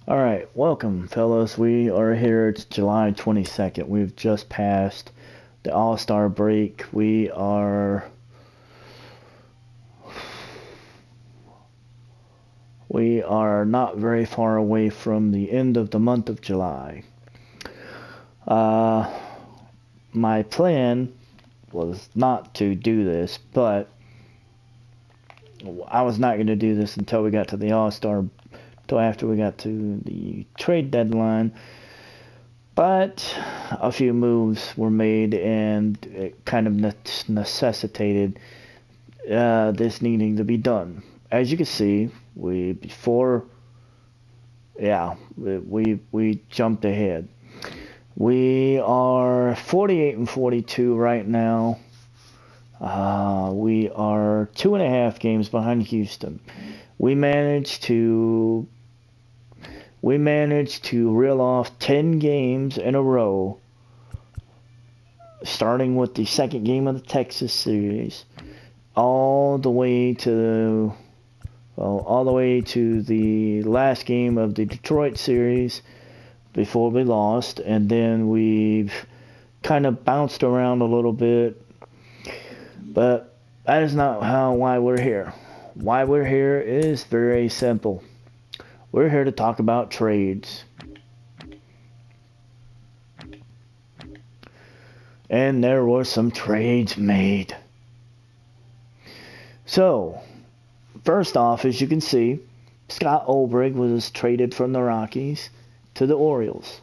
Alright, welcome fellas. We are here. It's July 22nd. We've just passed the All-Star break. We are not very far away from the end of the month of July. Uh my plan was not to do this, but I was not going to do this until we got to the All-Star, until after we got to the trade deadline. But a few moves were made, and it kind of necessitated this needing to be done. As you can see, we jumped ahead. We are 48 and 42 right now. We are 2.5 games behind Houston. We managed to reel off 10 games in a row, starting with the second game of the Texas series, all the way to the last game of the Detroit series before we lost, and then we've kind of bounced around a little bit. But that is not why we're here. Why we're here is very simple. We're here to talk about trades. And there were some trades made. So, first off, as you can see, Scott Olbrich was traded from the Rockies to the Orioles.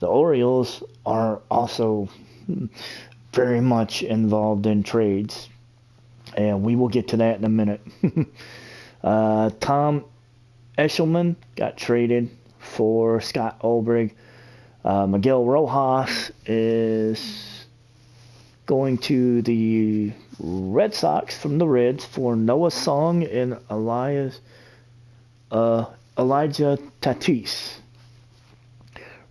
The Orioles are also very much involved in trades, and we will get to that in a minute. Tom Eshelman got traded for Scott Olbrich. Miguel Rojas is going to the Red Sox from the Reds for Noah Song and Elijah Tatis.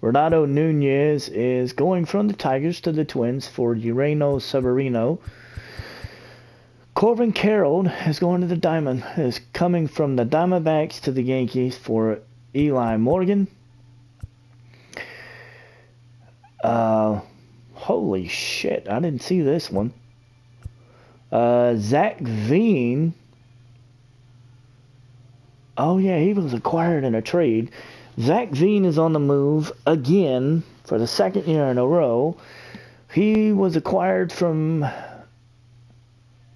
Renato Nunez is going from the Tigers to the Twins for Urano Severino. Corbin Carroll is coming from the Diamondbacks to the Yankees for Eli Morgan. Holy shit, I didn't see this one. Zach Veen. Oh yeah, he was acquired in a trade. Zach Veen is on the move again for the second year in a row. He was acquired from,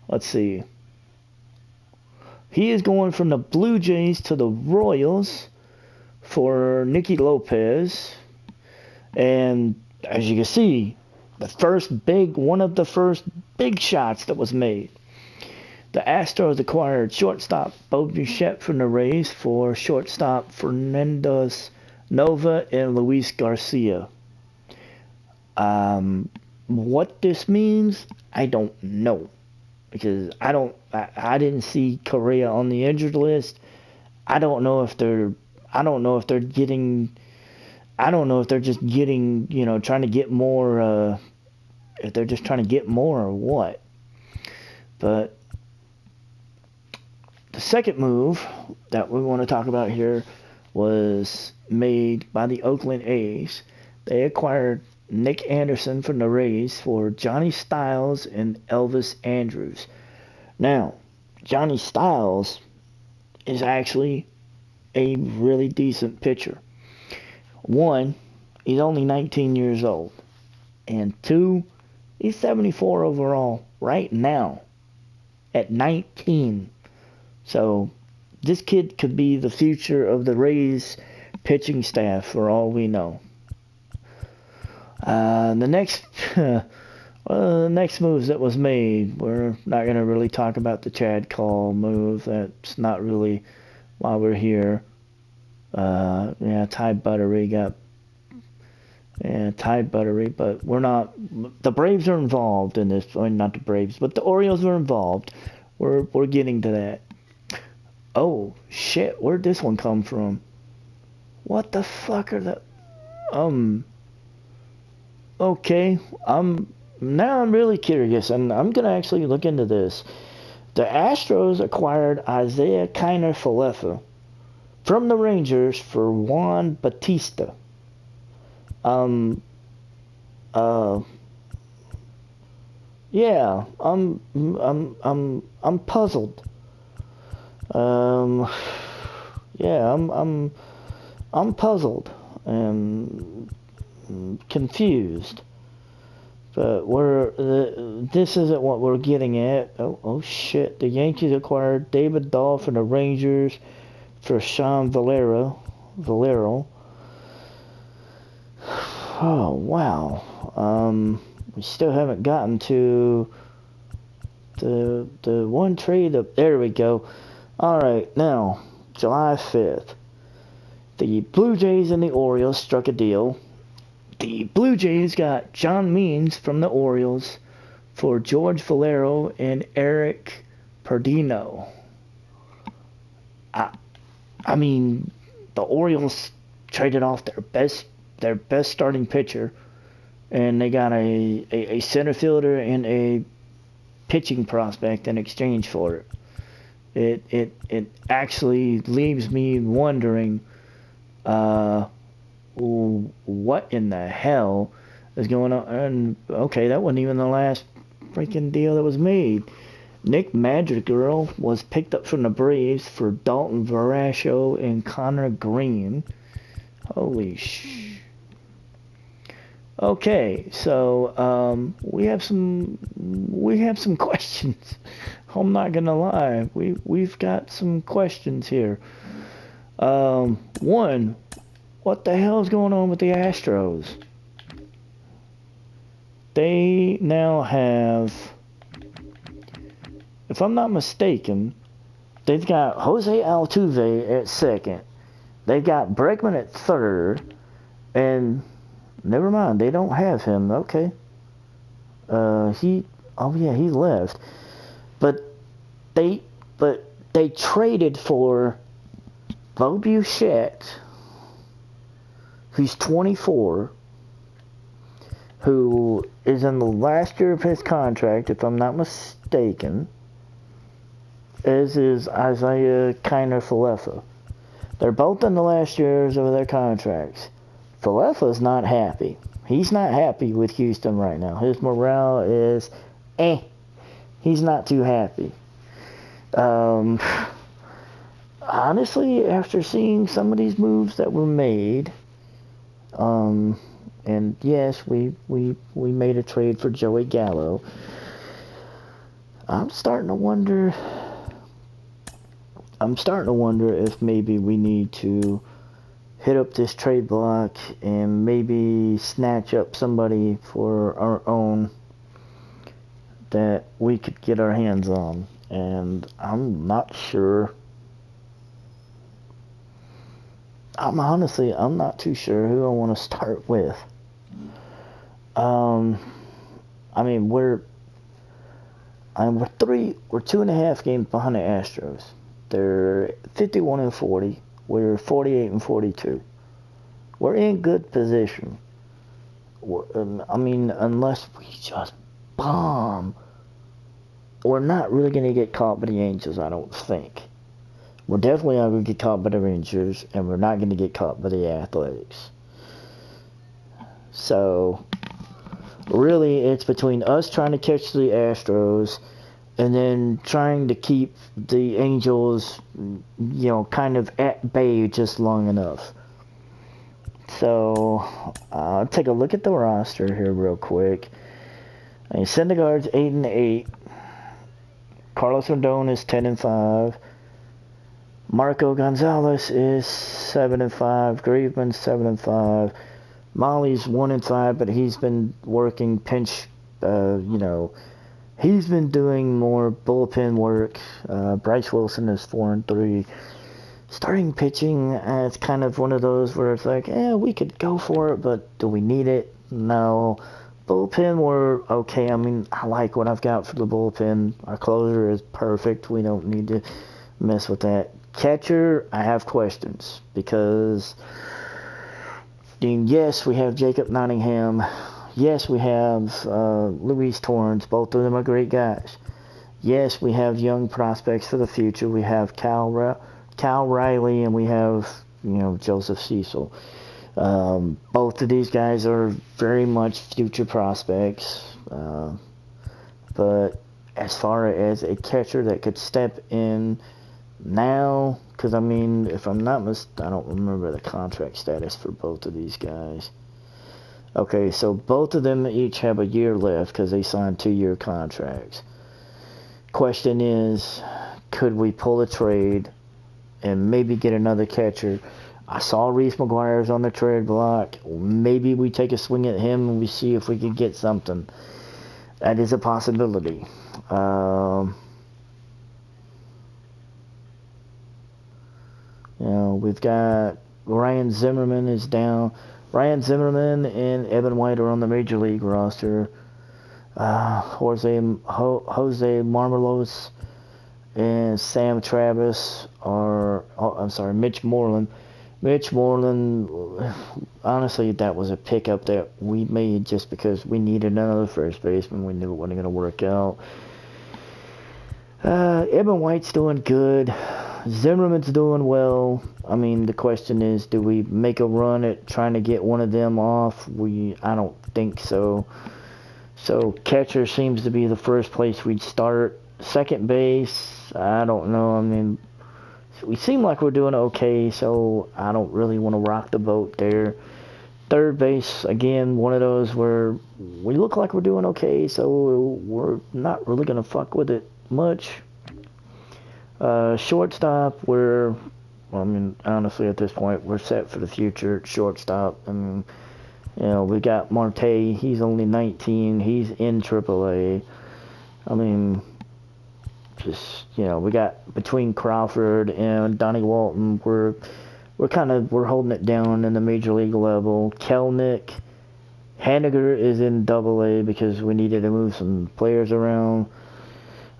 let's see. He is going from the Blue Jays to the Royals for Nicky Lopez. And as you can see, one of the first big shots that was made. The Astros acquired shortstop Bo Bichette from the Rays for shortstop Fernandez Nova and Luis Garcia. What this means, I don't know, because I didn't see Correa on the injured list. I don't know if they're just getting, trying to get more, if they're just trying to get more or what. But the second move that we want to talk about here was made by the Oakland A's. They acquired Nick Anderson from the Rays for Johnny Styles and Elvis Andrus. Now, Johnny Styles is actually a really decent pitcher. One, he's only 19 years old. And two, he's 74 overall right now at 19. So, this kid could be the future of the Rays pitching staff for all we know. The next moves that was made, we're not going to really talk about the Chad Call move. That's not really why we're here. Ty Buttery, but we're not. The Braves are involved in this. I mean, not the Braves, but the Orioles are involved. We're getting to that. Oh shit! Where'd this one come from? What the fuck are the? Okay. Now I'm really curious, and I'm gonna actually look into this. The Astros acquired Isaiah Kiner Falefa from the Rangers for Juan Bautista. Uh, yeah, I'm puzzled. Um, yeah, I'm puzzled and confused. But this isn't what we're getting at. Oh shit! The Yankees acquired David Dahl from the Rangers for Sean Valero. Oh wow. We still haven't gotten to the one trade up. There we go. All right, now July 5th, the Blue Jays and the Orioles struck a deal. The Blue Jays got John Means from the Orioles for George Valero and Eric Pardino. I mean, the Orioles traded off their best starting pitcher, and they got a center fielder and a pitching prospect in exchange for it. It actually leaves me wondering what in the hell is going on. And okay, that wasn't even the last freaking deal that was made. Nick Madrigal was picked up from the Braves for Dalton Varsho and Connor Green. Holy sh... Okay, so we have some questions. I'm not gonna lie, we've got some questions here. One, what the hell is going on with the Astros? They now have, if I'm not mistaken, they've got Jose Altuve at second. They've got Bregman at third, and never mind, they don't have him. Okay. He left. But they traded for Bo Bichette, who's 24, who is in the last year of his contract, if I'm not mistaken, as is Isaiah Kiner-Falefa. They're both in the last years of their contracts. Falefa's not happy. He's not happy with Houston right now. His morale is he's not too happy. Honestly, after seeing some of these moves that were made, and yes, we made a trade for Joey Gallo, I'm starting to wonder if maybe we need to hit up this trade block and maybe snatch up somebody for our own that we could get our hands on. And I'm not sure. I'm not too sure who I want to start with. I mean, we're 2.5 games behind the Astros. They're 51-40. We're 48-42. We're in good position. Unless we just bomb, we're not really going to get caught by the Angels, I don't think. We're definitely not going to get caught by the Rangers, and we're not going to get caught by the Athletics. So, really, it's between us trying to catch the Astros and then trying to keep the Angels, kind of at bay just long enough. So, I'll take a look at the roster here real quick. Syndergaard's 8-8. Carlos Rodon is 10-5. Marco Gonzalez is 7-5. Graveman's 7-5. Molly's 1-5, but he's been working pinch, he's been doing more bullpen work. Bryce Wilson is 4-3. Starting pitching, it's kind of one of those where it's like, we could go for it, but do we need it? No. Bullpen, we're okay. I mean, I like what I've got for the bullpen. Our closer is perfect. We don't need to mess with that. Catcher, I have questions because, yes, we have Jacob Nottingham. Yes, we have Luis Torrens. Both of them are great guys. Yes, we have young prospects for the future. We have Cal Cal Riley, and we have, Joseph Cecil. Both of these guys are very much future prospects. But as far as a catcher that could step in now, because if I'm not I don't remember the contract status for both of these guys. Okay, so both of them each have a year left because they signed 2-year contracts. Question is, could we pull a trade and maybe get another catcher? I saw Reese McGuire's on the trade block. Maybe we take a swing at him and we see if we can get something. That is a possibility. We've got Ryan Zimmerman is down. Ryan Zimmerman and Evan White are on the Major League roster. Jose Marmelos and Sam Travis Mitch Moreland. Mitch Moreland, honestly, that was a pickup that we made just because we needed another first baseman. We knew it wasn't going to work out. Evan White's doing good. Zimmerman's doing well. The question is, do we make a run at trying to get one of them off? I don't think so. So catcher seems to be the first place we'd start. Second base, I don't know. We seem like we're doing okay, so I don't really want to rock the boat there. Third base, again, one of those where we look like we're doing okay, so we're not really going to fuck with it much. Shortstop, honestly, at this point, we're set for the future. Shortstop, we got Marte. He's only 19. He's in AAA. We got between Crawford and Donnie Walton, we're holding it down in the major league level. Kelnick, Haniger is in AA because we needed to move some players around.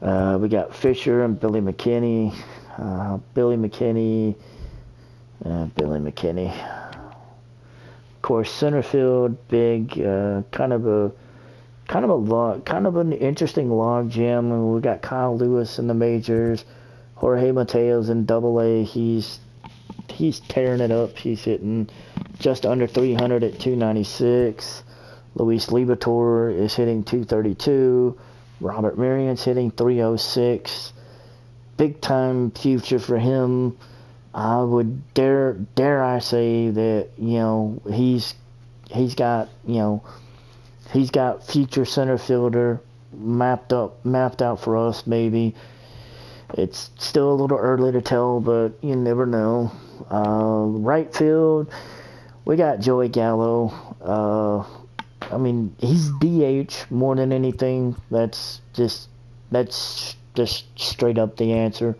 We got Fisher and Billy McKinney. Billy McKinney. Of course, center field, big, kind of an interesting log jam. We got Kyle Lewis in the majors. Jorge Mateo's in AA. He's tearing it up. He's hitting just under 300 at 296. Luis Liberatore is hitting 232. Robert Marian's hitting 306. Big time future for him. I would dare I say that he's got future center fielder mapped out for us. Maybe it's still a little early to tell, but you never know. Right field, we got Joey Gallo. He's DH more than anything. That's just straight up the answer.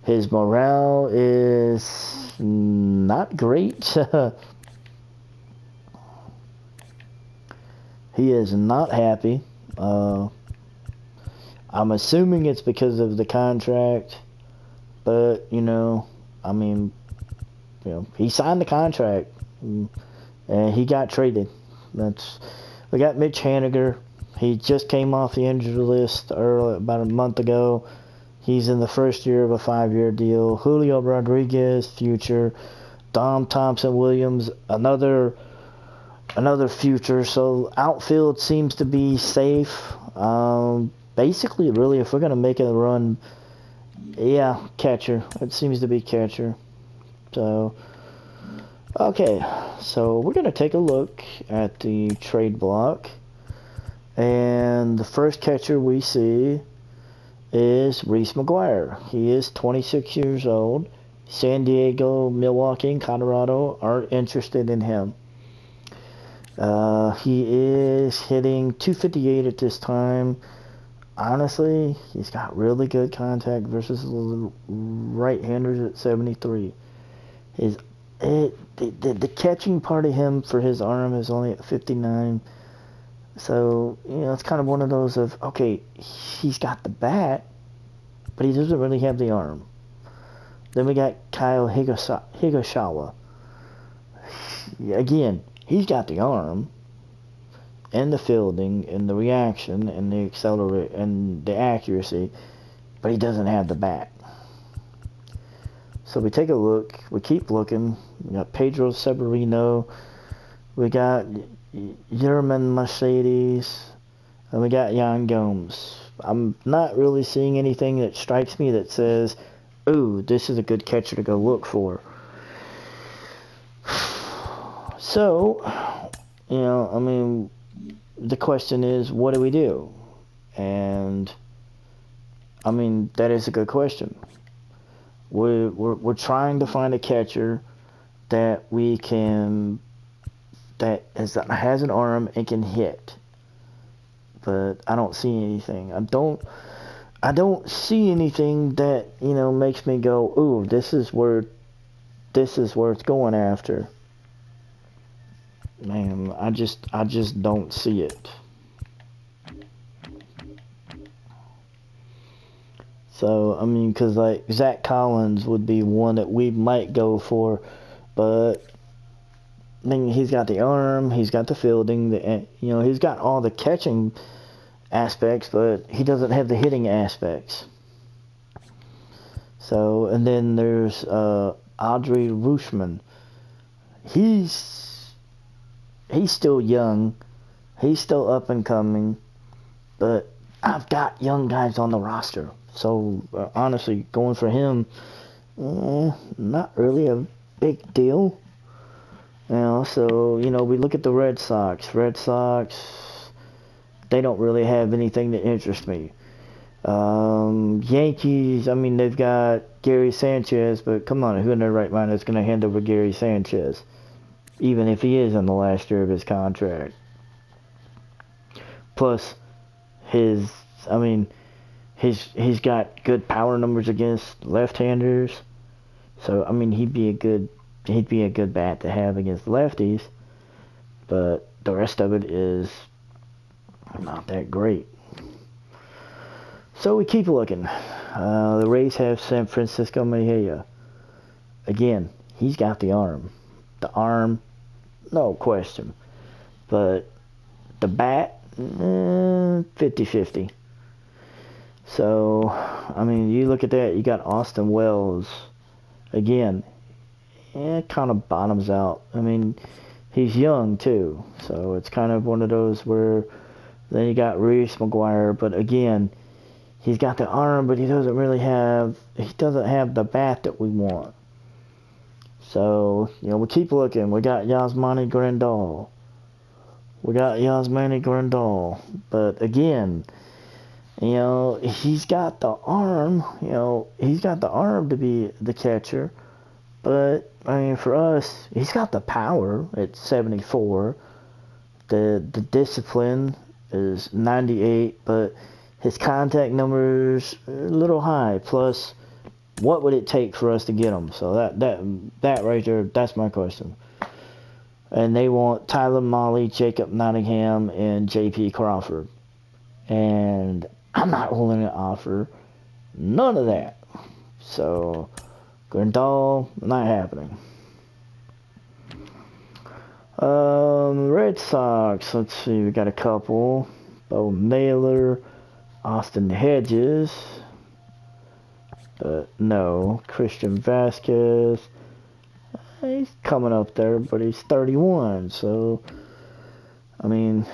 His morale is not great. He is not happy. I'm assuming it's because of the contract, but he signed the contract and he got traded. We got Mitch Haniger. He just came off the injury list about a month ago. He's in the first year of a 5-year deal. Julio Rodriguez, future. Dom Thompson-Williams, another future. So outfield seems to be safe. Basically, really, if we're going to make a run, catcher. It seems to be catcher. So, okay. So we're going to take a look at the trade block. And the first catcher we see is Reese McGuire. He is 26 years old. San Diego, Milwaukee, and Colorado are interested in him. He is hitting 258 at this time. Honestly, he's got really good contact versus right-handers at 73. The catching part of him for his arm is only at 59. So, it's kind of one of those of, okay, he's got the bat, but he doesn't really have the arm. Then we got Kyle Higashioka. Again, he's got the arm and the fielding and the reaction and the accelerate and the accuracy, but he doesn't have the bat. So we take a look. We keep looking. We got Pedro Severino. We got Yerman Mercedes. And we got Yan Gomes. I'm not really seeing anything that strikes me that says, ooh, this is a good catcher to go look for. So, I mean, the question is, what do we do? And, I mean, that is a good question. We're trying to find a catcher that has an arm and can hit. But I don't see anything. I don't see anything that, makes me go, ooh, this is worth going after. Man, I just don't see it. So, I mean, because like Zach Collins would be one that we might go for, but I mean, he's got the arm, he's got the fielding, he's got all the catching aspects, but he doesn't have the hitting aspects. So, and then there's Audrey Rutschman. He's still young, he's still up and coming, but I've got young guys on the roster. So, honestly, going for him, not really a big deal. So, we look at the Red Sox. Red Sox, they don't really have anything that interests me. Yankees, I mean, they've got Gary Sanchez, but come on, who in their right mind is going to hand over Gary Sanchez? Even if he is in the last year of his contract. Plus, he's got good power numbers against left-handers. So, I mean, he'd be a good bat to have against lefties. But the rest of it is not that great. So we keep looking. The Rays have San Francisco Mejia. Again, he's got the arm. The arm, no question. But the bat, 50-50. So, I mean, you look at that, you got Austin Wells. Again, it kind of bottoms out. I mean, he's young, too. So, it's kind of one of those where then you got Reese McGuire. But, again, he's got the arm, but he doesn't have the bat that we want. So, we keep looking. We got Yasmani Grandal. But, again, he's got the arm, to be the catcher. But, I mean, for us, he's got the power at 74. The discipline is 98, but his contact number's a little high. Plus, what would it take for us to get him? So that right there, that's my question. And they want Tyler Mahle, Jacob Nottingham, and J.P. Crawford. And I'm not willing to offer none of that. So, Grandal, not happening. Red Sox, let's see, we got a couple. Bo Naylor, Austin Hedges. But no, Christian Vasquez. He's coming up there, but he's 31. So, I mean,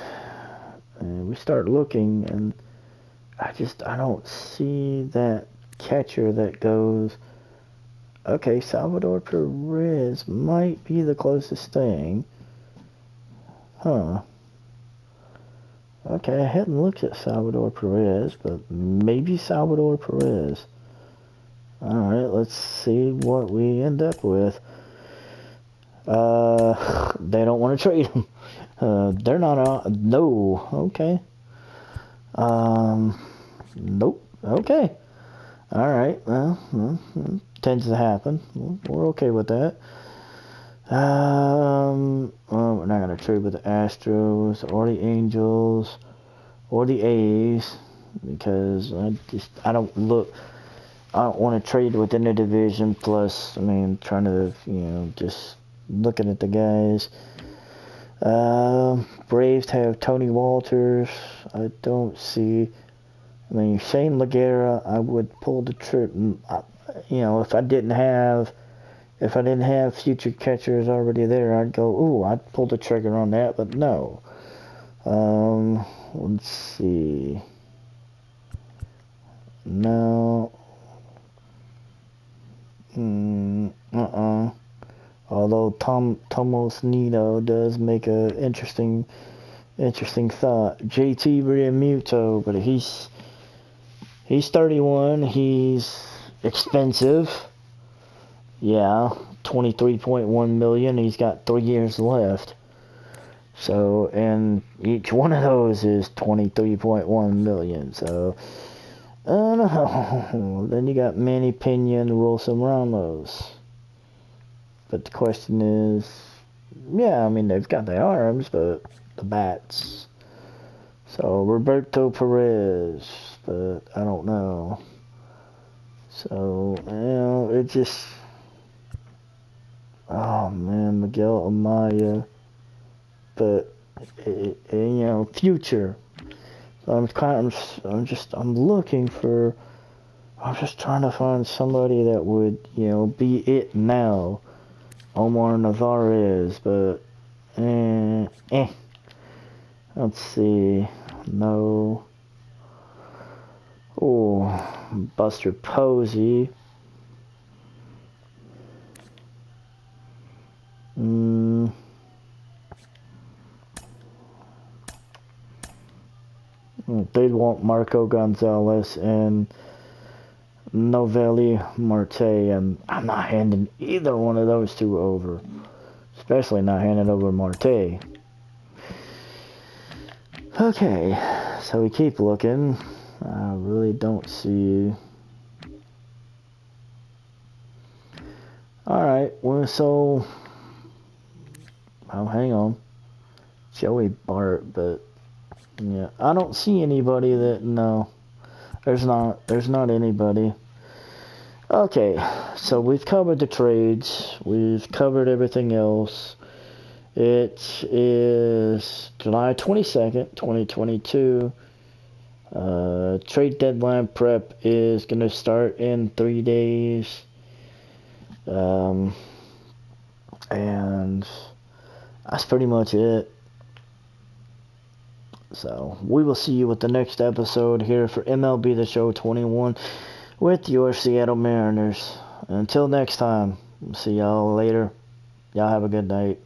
we start looking, and I don't see that catcher that goes, okay, Salvador Perez might be the closest thing. Huh. Okay, I hadn't looked at Salvador Perez, but maybe Salvador Perez. Alright, let's see what we end up with. They don't want to trade him. They're not on. No. Okay. Nope. Okay. Alright, well, tends to happen. We're okay with that. Well, we're not going to trade with the Astros or the Angels or the A's because I don't want to trade within the division. Plus, I mean, trying to, just looking at the guys. Braves have Tony Walters. I don't see. I mean, Shane Lagera, I would pull the trip. if I didn't have future catchers already there, I'd go, ooh, I'd pull the trigger on that, but no. Let's see. No. Although Tomos Nino does make a interesting thought. JT Realmuto, but he's 31. He's expensive. Yeah, 23.1 million. He's got 3 years left. So, and each one of those is 23.1 million. So, I don't know. Then you got Manny Pena and Wilson Ramos. But the question is, yeah, I mean, they've got the arms, but the bats. So, Roberto Perez, but I don't know. So, it just, oh man, Miguel Amaya, but, future. So I'm just trying to find somebody that would, be it now. Omar Narvaez, but, let's see, no. Oh, Buster Posey. They'd want Marco Gonzalez and Novelli Marte, and I'm not handing either one of those two over. Especially not handing over Marte. Okay, so we keep looking. I really don't see. Alright, well, so. Oh, hang on. Joey Bart, but. Yeah, I don't see anybody that. No. There's not anybody. Okay, so we've covered the trades. We've covered everything else. It is July 22nd, 2022. Trade deadline prep is going to start in 3 days. And that's pretty much it. So, we will see you with the next episode here for MLB The Show 21 with your Seattle Mariners. Until next time, see y'all later. Y'all have a good night.